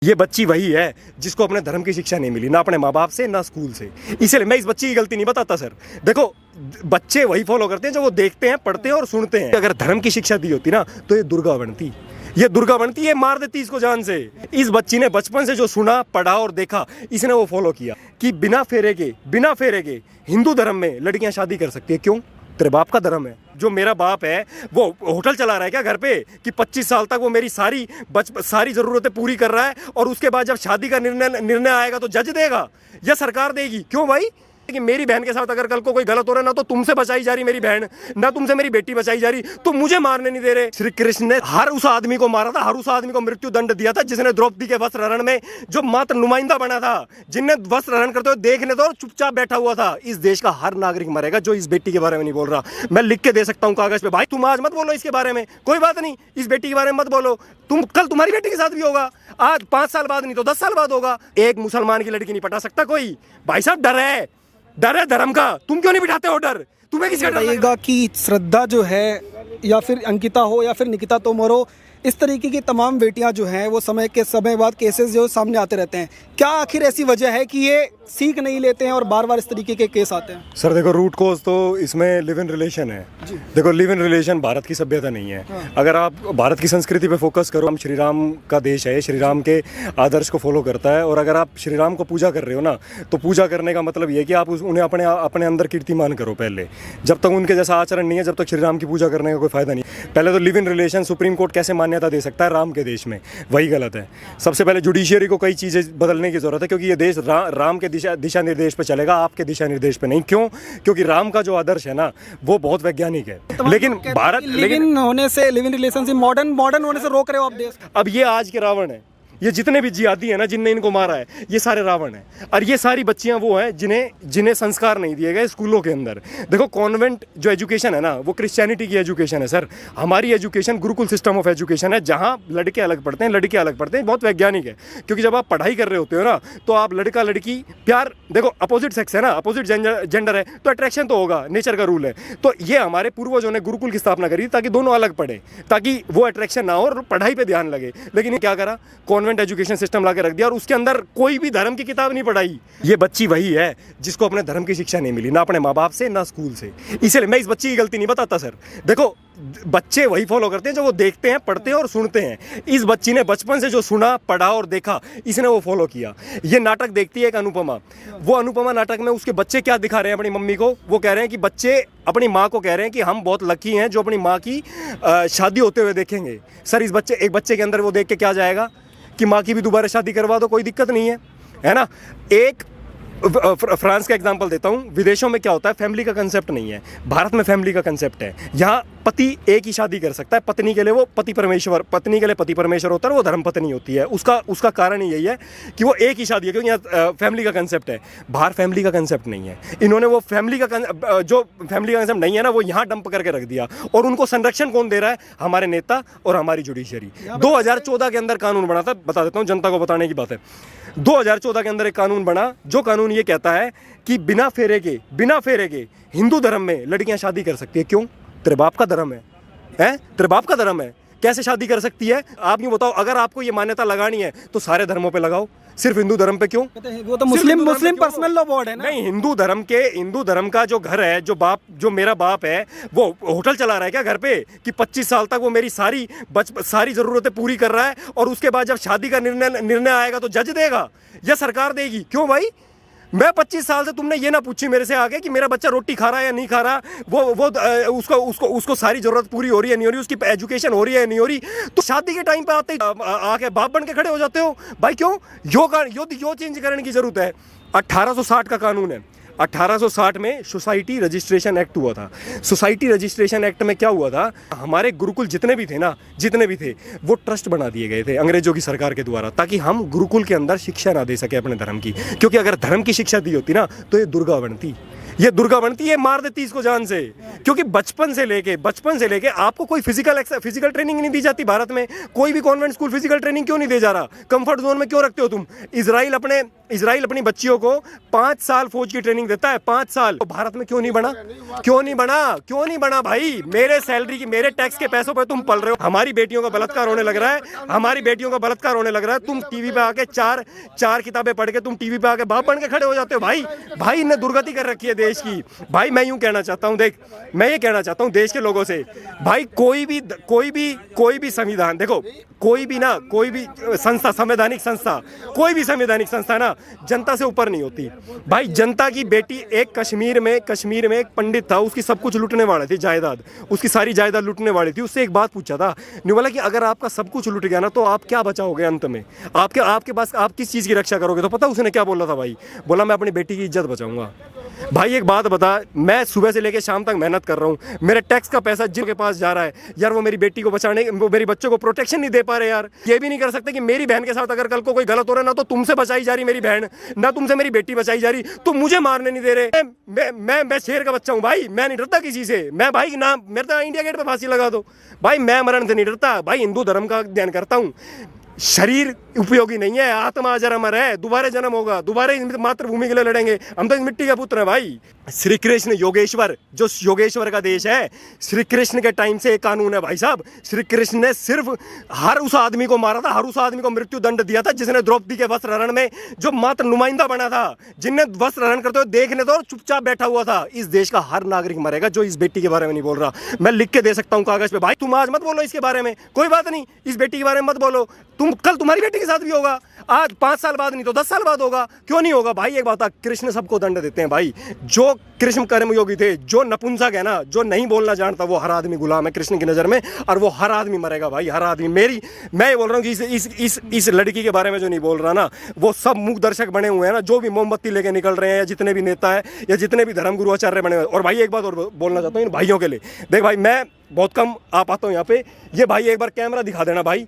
ये बच्ची वही है जिसको अपने धर्म की शिक्षा नहीं मिली, ना अपने माँ बाप से ना स्कूल से। इसलिए मैं इस बच्ची की गलती नहीं बताता सर। देखो, बच्चे वही फॉलो करते हैं जो वो देखते हैं, पढ़ते हैं और सुनते हैं। अगर धर्म की शिक्षा दी होती ना तो ये दुर्गा बनती, ये दुर्गा बनती, ये मार देती इसको जान से। इस बच्ची ने बचपन से जो सुना, पढ़ा और देखा, इसने वो फॉलो किया कि बिना फेरे के हिंदू धर्म में लड़कियां शादी कर सकती है। क्यों? तेरे बाप का धर्म है। जो मेरा बाप है वो होटल चला रहा है क्या घर पे कि 25 साल तक वो मेरी सारी ज़रूरतें पूरी कर रहा है, और उसके बाद जब शादी का निर्णय आएगा तो जज देगा या सरकार देगी? क्यों भाई? कि मेरी बहन के साथ अगर कल को कोई गलत हो रहा है, ना तो तुमसे बचाई जा रही मेरी बहन, ना तुमसे मेरी बेटी बचाई जा रही, तो मुझे मारने नहीं दे रहे। श्री कृष्ण ने हर उस आदमी को मारा था, हर उस आदमी को मृत्यु दंड दिया था जिसने द्रौपदी के वस्त्र हरण में जो मात्र नुमाइंदा बना था, जिनने वस्त्र हरण करते हुए देखने तो चुपचाप बैठा हुआ था। इस देश का हर नागरिक मरेगा जो इस बेटी के बारे में नहीं बोल रहा। मैं लिख के दे सकता हूँ कागज पे, भाई तुम आज मत बोलो इसके बारे में, कोई बात नहीं, इस बेटी के बारे में मत बोलो, तुम कल तुम्हारी बेटी के साथ भी होगा, आज 5 साल बाद नहीं तो 10 साल बाद होगा। एक मुसलमान की लड़की नहीं पटा सकता कोई। भाई साहब, डर है धर्म का। तुम क्यों नहीं बिठाते हो डर? तुम्हें किसी का डर बताइएगा कि श्रद्धा जो है, या फिर अंकिता हो या फिर निकिता तोमर हो, इस तरीके की तमाम बेटियां जो हैं वो समय बाद केसेस जो सामने आते रहते हैं। क्या आखिर ऐसी वजह है कि ये सीख नहीं लेते हैं और बार बार इस तरीके के केस आते हैं? सर देखो, रूट कोज तो इसमें लिव इन रिलेशन है। देखो, लिव इन रिलेशन भारत की सभ्यता नहीं है। अगर आप भारत की संस्कृति पे फोकस करो, हम श्री राम का देश है, श्री राम के आदर्श को फॉलो करता है, और अगर आप श्री राम को पूजा कर रहे हो ना, तो पूजा करने का मतलब ये है कि आप उन्हें अपने अंदर कीर्तिमान करो पहले। जब तक उनके जैसा आचरण नहीं है, जब तक श्री राम की पूजा करने का कोई फायदा नहीं। पहले तो live in relation supreme court कैसे मान्यता दे सकता है राम के देश में? वही गलत है। सबसे पहले जुडिशियरी को कई चीज़ें बदलने की जरूरत है, क्योंकि ये देश राम के दिशा निर्देश पे चलेगा, आपके दिशा निर्देश पे नहीं। क्यों? क्योंकि राम का जो आदर्श है ना, वो बहुत वैज्ञानिक है। लेकिन Bharat live in relationship modern होने से रोक रहे हो आप देश। अब ये आज के रावण है, ये जितने भी जिहादी हैं ना, जिनने इनको मारा है, ये सारे रावण हैं। और ये सारी बच्चियां वो हैं जिन्हें संस्कार नहीं दिए गए स्कूलों के अंदर। देखो, कॉन्वेंट जो एजुकेशन है ना, वो क्रिश्चियनिटी की एजुकेशन है सर। हमारी education Gurukul system of education है, जहाँ लड़के अलग पढ़ते हैं, लड़के अलग पढ़ते हैं। बहुत वैज्ञानिक है, क्योंकि जब आप पढ़ाई कर रहे होते हो ना, तो आप लड़का लड़की प्यार, देखो अपोजिट सेक्स है ना, अपोजिट जेंडर है, तो अट्रैक्शन तो होगा, नेचर का रूल है। तो ये हमारे पूर्वजों ने गुरुकुल की स्थापना करी ताकि दोनों अलग पढ़े, ताकि वो अट्रैक्शन ना हो और पढ़ाई पर ध्यान लगे। लेकिन ये क्या करा, कॉन्वेंट एजुकेशन सिस्टम लाके रख दिया, और उसके अंदर कोई भी धर्म की किताब नहीं पढ़ाई। ये बच्ची वही है जिसको अपने धर्म की शिक्षा नहीं मिली, ना अपने माँ बाप से ना स्कूल से। इसलिए मैं इस बच्ची की गलती नहीं बताता सर। देखो, बच्चे वही फॉलो करते हैं जो वो देखते हैं, पढ़ते हैं और सुनते हैं। इस बच्ची ने बचपन से जो सुना, पढ़ा और देखा, इसने वो फॉलो किया। ये नाटक देखती है एक अनुपमा, वो अनुपमा नाटक में उसके बच्चे क्या दिखा रहे हैं अपनी मम्मी को? वो कह रहे हैं कि बच्चे अपनी माँ को कह रहे हैं कि हम बहुत लकी हैं जो अपनी माँ की शादी होते हुए देखेंगे। सर, एक बच्चे के अंदर वो देख के क्या जाएगा कि माँ की भी दोबारा शादी करवा दो, कोई दिक्कत नहीं है ना। एक फ्रांस का एग्जांपल देता हूँ। विदेशों में क्या होता है, फैमिली का कंसेप्ट नहीं है, भारत में फैमिली का कंसेप्ट है। यहाँ पति एक ही शादी कर सकता है, पत्नी के लिए वो पति परमेश्वर होता है, वो धर्म पत्नी होती है। उसका कारण ही यही है कि वो एक ही शादी है, क्योंकि यहाँ फैमिली का कंसेप्ट है। बाहर फैमिली का कंसेप्ट नहीं है। इन्होंने वो फैमिली का कंसेप्ट नहीं है ना, वो यहाँ डंप करके रख दिया। और उनको संरक्षण कौन दे रहा है? हमारे नेता और हमारी जुडिशरी। 2014 के अंदर कानून बना था, बता देता हूँ, जनता को बताने की बात है। 2014 के अंदर एक कानून बना, जो कानून ये कहता है कि बिना फेरे के हिंदू धर्म में लड़कियां शादी कर सकती है। क्यों? तेरे बाप का धर्म है, तेरे बाप का धर्म है, कैसे शादी कर सकती है? आप यूँ बताओ, अगर आपको ये मान्यता लगानी है तो सारे धर्मों पे लगाओ, सिर्फ हिंदू धर्म पे क्यों? वो तो मुस्लिम पर्सनल लॉ बोर्ड है ना। नहीं, हिंदू धर्म का जो घर है, जो मेरा बाप है, वो होटल चला रहा है क्या घर पे कि 25 साल तक वो मेरी सारी ज़रूरतें पूरी कर रहा है, और उसके बाद जब शादी का निर्णय आएगा तो जज देगा या सरकार देगी? क्यों भाई? मैं 25 साल से, तुमने ये ना पूछी मेरे से आगे कि मेरा बच्चा रोटी खा रहा है या नहीं खा रहा, उसको सारी जरूरत पूरी हो रही है नहीं हो रही, उसकी एजुकेशन हो रही है नहीं हो रही, तो शादी के टाइम पे आते ही आके बाप बन के खड़े हो जाते हो भाई। क्यों? यो चेंज करने की जरूरत है। 1860 का कानून है। 1860 में सोसाइटी रजिस्ट्रेशन एक्ट हुआ था। सोसाइटी रजिस्ट्रेशन एक्ट में क्या हुआ था, हमारे गुरुकुल जितने भी थे वो ट्रस्ट बना दिए गए थे अंग्रेजों की सरकार के द्वारा, ताकि हम गुरुकुल के अंदर शिक्षा ना दे सके अपने धर्म की। क्योंकि अगर धर्म की शिक्षा दी होती ना, तो ये दुर्गा बनती, ये दुर्गा बनती है, मार देती इसको जान से। क्योंकि बचपन से लेके आपको कोई फिजिकल ट्रेनिंग नहीं दी जाती भारत में। कोई भी कॉन्वेंट स्कूल फिजिकल ट्रेनिंग क्यों नहीं दे जा रहा? कंफर्ट जोन में क्यों रखते हो तुम? इजराइल अपनी बच्चियों को 5 साल फौज की ट्रेनिंग देता है, 5 साल। तो भारत में क्यों नहीं बना भाई? मेरे सैलरी की, मेरे टैक्स के पैसों पर तुम पल रहे हो। हमारी बेटियों का बलात्कार होने लग रहा है, तुम टीवी पे आके चार किताबें पढ़ के तुम टीवी पे आके बाप बन के खड़े हो जाते हो। भाई इन्हें दुर्गति कर रखी है देश की। भाई मैं यूं कहना चाहता हूं, मैं ये कहना चाहता हूं देश के लोगों से, भाई कोई भी संविधान, देखो कोई भी संस्था, संवैधानिक संस्था ना जनता से ऊपर नहीं होती। भाई जनता की बेटी, एक कश्मीर में एक पंडित था, उसकी सब कुछ लूटने वाले थे, जायदाद, उसकी सारी जायदाद लूटने वाली थी। उससे एक बात पूछा था, नहीं बोला कि अगर आपका सब कुछ लूट गया ना तो आप क्या बचाओगे अंत में? आपके पास आप किस चीज़ की रक्षा करोगे? तो पता उसने क्या बोला था भाई? बोला मैं अपनी बेटी की इज्जत बचाऊंगा। भाई एक बात बता, मैं सुबह से लेकर शाम तक मेहनत कर रहा हूँ, मेरे टैक्स का पैसा जिनके पास जा रहा है यार, वो मेरी बेटी को बचाने, वो मेरी बच्चों को प्रोटेक्शन नहीं दे पा रहे यार। ये भी नहीं कर सकते कि मेरी बहन के साथ अगर कल को कोई गलत हो रहा है ना तो तुमसे बचाई जा रही मेरी बहन, ना तुमसे मेरी बेटी बचाई जा रही, तो मुझे मारने नहीं दे रहे। मैं शेर का बच्चा हूँ भाई, मैं नहीं डरता किसी से। मैं भाई ना मेरे तो इंडिया गेट पे फांसी लगा दो भाई, मैं मरण से नहीं डरता भाई। हिंदू धर्म का अध्ययन करता हूँ। शरीर उपयोगी नहीं है, आत्मा अजर अमर है, दोबारा जन्म होगा, दोबारा मातृभूमि के लिए लड़ेंगे। हम तो इस मिट्टी के पुत्र हैं भाई। श्री कृष्ण योगेश्वर, जो योगेश्वर का देश है, श्री कृष्ण के टाइम से एक कानून है भाई साहब। श्री कृष्ण ने सिर्फ हर उस आदमी को मारा था, हर उस आदमी को मृत्यु दंड दिया था जिसने द्रौपदी के वस्त्र हरण में जो मात्र नुमाइंदा बना था, जिनने वस्त्र हरण करते हुए देखने तो चुपचाप बैठा हुआ था। इस देश का हर नागरिक मरेगा जो इस बेटी के बारे में नहीं बोल रहा। मैं लिख के दे सकता हूँ कागज पे, भाई तुम आज मत बोलो इसके बारे में, कोई बात नहीं, इस बेटी के बारे में मत बोलो। कल तुम्हारी बेटी के साथ भी होगा, आज 5 साल बाद नहीं तो 10 साल बाद होगा, क्यों नहीं होगा भाई? एक बात, कृष्ण सबको दंड देते हैं भाई। जो कृष्ण कर्मयोगी थे, जो नपुंसक है ना, जो नहीं बोलना जानता, वो हर आदमी गुलाम है कृष्ण की नज़र में, और वो हर आदमी मरेगा भाई, हर आदमी। मैं ये बोल रहा हूँ कि इस लड़की के बारे में जो नहीं बोल रहा ना, वो सब मूक दर्शक बने हुए हैं ना, जो भी मोमबत्ती लेके निकल रहे हैं, या जितने भी नेता है, या जितने भी धर्मगुरु आचार्य बने हुए हैं। और भाई एक बात और बोलना चाहता हूँ इन भाइयों के लिए, देख भाई मैं बहुत कम आ पाता हूँ यहाँ पे, ये भाई एक बार कैमरा दिखा देना भाई।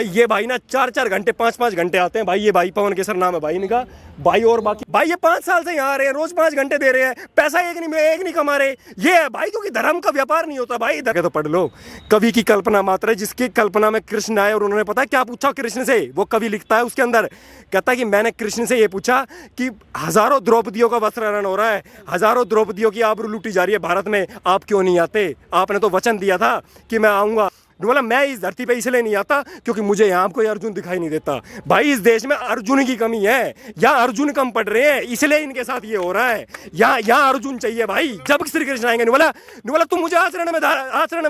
ये भाई ना 4-4 घंटे 5-5 घंटे आते हैं भाई। ये भाई पवन केसर नाम है भाई इनका भाई। और बाकी भाई ये 5 साल से यहाँ आ रहे हैं, रोज 5 घंटे दे रहे हैं, पैसा एक नहीं कमा रहे। ये है भाई, क्योंकि धर्म का व्यापार नहीं होता भाई। इधर तो पढ़ लो, कवि की कल्पना मात्र है, जिसकी कल्पना में कृष्ण आए। और उन्होंने पता है क्या पूछा कृष्ण से? वो कवि लिखता है उसके अंदर, कहता है कि मैंने कृष्ण से ये पूछा कि हजारों द्रौपदियों का वस्त्र हरण हो रहा है, हजारों द्रौपदियों की आबरू लूटी जा रही है भारत में, आप क्यों नहीं आते? आपने तो वचन दिया था कि मैं आऊँगा। बोला मैं इस धरती पे इसलिए नहीं आता क्योंकि मुझे यहाँ कोई अर्जुन दिखाई नहीं देता। भाई इस देश में अर्जुन की कमी है, यहाँ अर्जुन कम पड़ रहे हैं, इसलिए इनके साथ ये हो रहा है। यहाँ अर्जुन चाहिए भाई। जब श्री कृष्ण आएंगे, नहीं बोला तुम मुझे आचरण में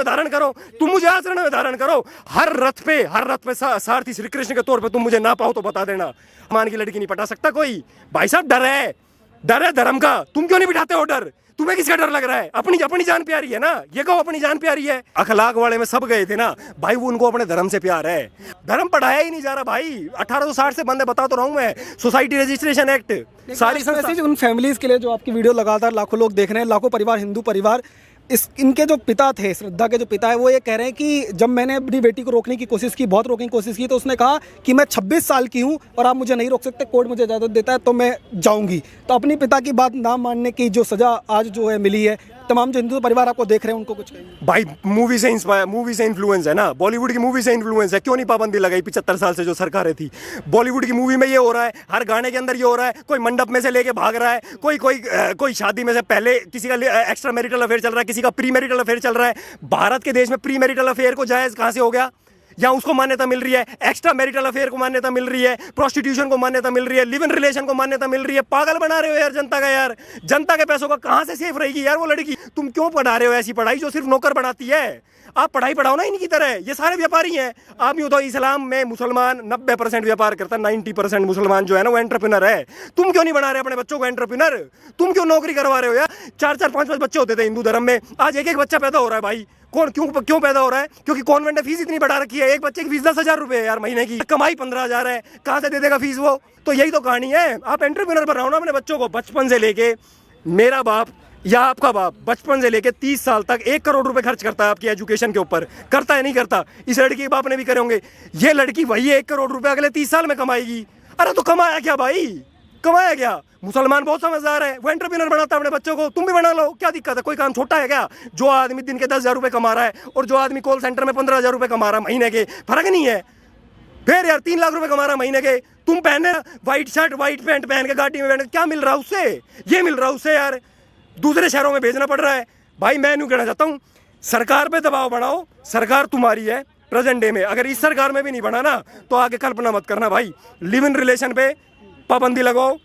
धारण करो, तुम मुझे आचरण में धारण करो। हर रथ पे सारथी श्री कृष्ण के तौर पर तुम मुझे ना पाओ तो बता देना। मान की लड़की नहीं पटा सकता कोई भाई साहब। डर है धर्म का। तुम क्यों नहीं बिठाते हो डर? तुम्हें किसका डर लग रहा है? अपनी जान प्यारी है ना, ये कहो अपनी जान प्यारी है। अखलाक वाले में सब गए थे ना भाई, वो उनको अपने धर्म से प्यार है। धर्म पढ़ाया ही नहीं जा रहा भाई। 1860 से बंदे बता तो रहा हूँ मैं, सोसाइटी रजिस्ट्रेशन एक्ट, सारी मैसेज उन फैमिलीज के लिए जो आपकी वीडियो लगातार लाखों लोग देख रहे हैं, लाखों परिवार, हिंदू परिवार। इनके जो पिता थे, श्रद्धा के जो पिता है, वो ये कह रहे हैं कि जब मैंने अपनी बेटी को रोकने की कोशिश की, बहुत रोकने की कोशिश की, तो उसने कहा कि मैं 26 साल की हूँ और आप मुझे नहीं रोक सकते, कोर्ट मुझे इजाज़त देता है तो मैं जाऊँगी। तो अपनी पिता की बात ना मानने की जो सज़ा आज जो है मिली है, तमाम जो हिंदू परिवार आपको देख रहे हैं उनको कुछ कहेंगे? भाई मूवी से इन्फ्लुएंस है ना, बॉलीवुड की मूवी से इन्फ्लुएंस है। क्यों नहीं पाबंदी लगाई 75 साल से जो सरकारें थी? बॉलीवुड की मूवी में ये हो रहा है, हर गाने के अंदर ये हो रहा है। कोई मंडप में से लेके भाग रहा है, कोई शादी में से पहले किसी का एक्स्ट्रा मैरिटल अफेयर चल रहा है, किसी का प्री मैरिटल अफेयर चल रहा है। भारत के देश में प्री मैरिटल अफेयर को जायज कहां से हो गया? या उसको मान्यता मिल रही है, एक्स्ट्रा मैरिटल अफेयर को मान्यता मिल रही है, प्रोस्टिट्यूशन को मान्यता मिल रही है, लिव इन रिलेशन को मान्यता मिल रही है। पागल बना रहे हो यार जनता का। यार जनता के पैसों का कहां से सेफ रहेगी यार वो लड़की? तुम क्यों पढ़ा रहे हो ऐसी पढ़ाई जो सिर्फ नौकर बनाती है? आप पढ़ाई पढ़ाओ ना इनकी तरह। ये सारे व्यापारी हैं। आप यूँ तो इस्लाम में मुसलमान 90% व्यापार करता है, 90% मुसलमान जो है ना वो एंटरप्रेन्योर है। तुम क्यों नहीं बना रहे अपने बच्चों को एंटरप्रेन्योर? तुम क्यों नौकरी करवा रहे हो यार? 4-4 5-5 बच्चे होते थे हिंदू धर्म में, आज एक बच्चा पैदा हो रहा है भाई। क्यों पैदा हो रहा है? क्योंकि कॉन्वेंट ने फीस इतनी बढ़ा रखी है। एक बच्चे की फीस 10,000 रुपए है यार महीने की, कमाई 15,000 है, कहाँ से दे देगा फीस वो? तो यही तो कहानी है। आप एंटरप्रेन्योर बनाओ ना अपने बच्चों को बचपन से लेके। मेरा बाप या आपका बाप बचपन से लेके 30 साल तक 1 करोड़ रुपए खर्च करता है आपकी एजुकेशन के ऊपर। करता है नहीं करता? इस लड़की के बाप ने भी करे होंगे। ये लड़की वही 1 करोड़ रुपए अगले 30 साल में कमाएगी। अरे तो कमाया क्या भाई? कमाया गया। मुसलमान बहुत समझदार है, वो एंटरप्रेन्योर बनाता है अपने बच्चों को, तुम भी बना लो, क्या दिक्कत है? कोई काम छोटा है क्या? जो आदमी दिन के 10,000 रुपये कमा रहा है और जो आदमी कॉल सेंटर में 15,000 रुपये कमा रहा है महीने के, फर्क नहीं है? फिर यार 3 लाख रुपए कमा रहा महीने के, तुम पहने व्हाइट शर्ट व्हाइट पैंट पहन के गाड़ी में बैठ, क्या मिल रहा है उससे? ये मिल रहा है उससे यार, दूसरे शहरों में भेजना पड़ रहा है। भाई मैं नहीं कहना चाहता हूँ, सरकार पे दबाव बढ़ाओ, सरकार तुम्हारी है प्रेजेंट डे में, अगर इस सरकार में भी नहीं बना ना तो आगे कल्पना मत करना भाई। लिव इन रिलेशन पे पाबंदी लगाओ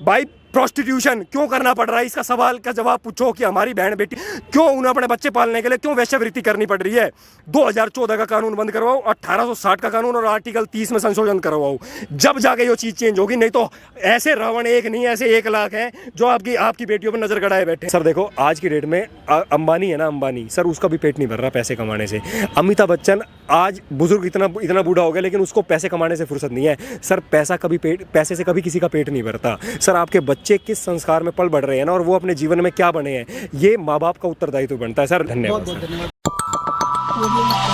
भाई। प्रोस्टिट्यूशन क्यों करना पड़ रहा है, इसका सवाल का जवाब पूछो कि हमारी बहन बेटी क्यों, उन्हें अपने बच्चे पालने के लिए क्यों वेश्यावृत्ति करनी पड़ रही है? 2014 का कानून बंद करवाओ, 1860 का कानून और आर्टिकल 30 में संशोधन करवाओ, जब जाके ये चीज़ चेंज होगी। नहीं तो ऐसे रावण एक नहीं, ऐसे 1 लाख हैं जो आपकी बेटियों पर नजर गड़ाए बैठे। सर देखो आज की डेट में अंबानी है ना, अंबानी सर, उसका भी पेट नहीं भर रहा पैसे कमाने से। अमिताभ बच्चन आज बुजुर्ग इतना बूढ़ा हो गया, लेकिन उसको पैसे कमाने से फुर्सत नहीं है सर। पैसे से कभी किसी का पेट नहीं भरता सर। आपके बच्चे किस संस्कार में पल बढ़ रहे हैं ना, और वो अपने जीवन में क्या बने हैं, ये माँ बाप का उत्तरदायित्व बनता है सर। धन्यवाद। बहुत धन्यवाद।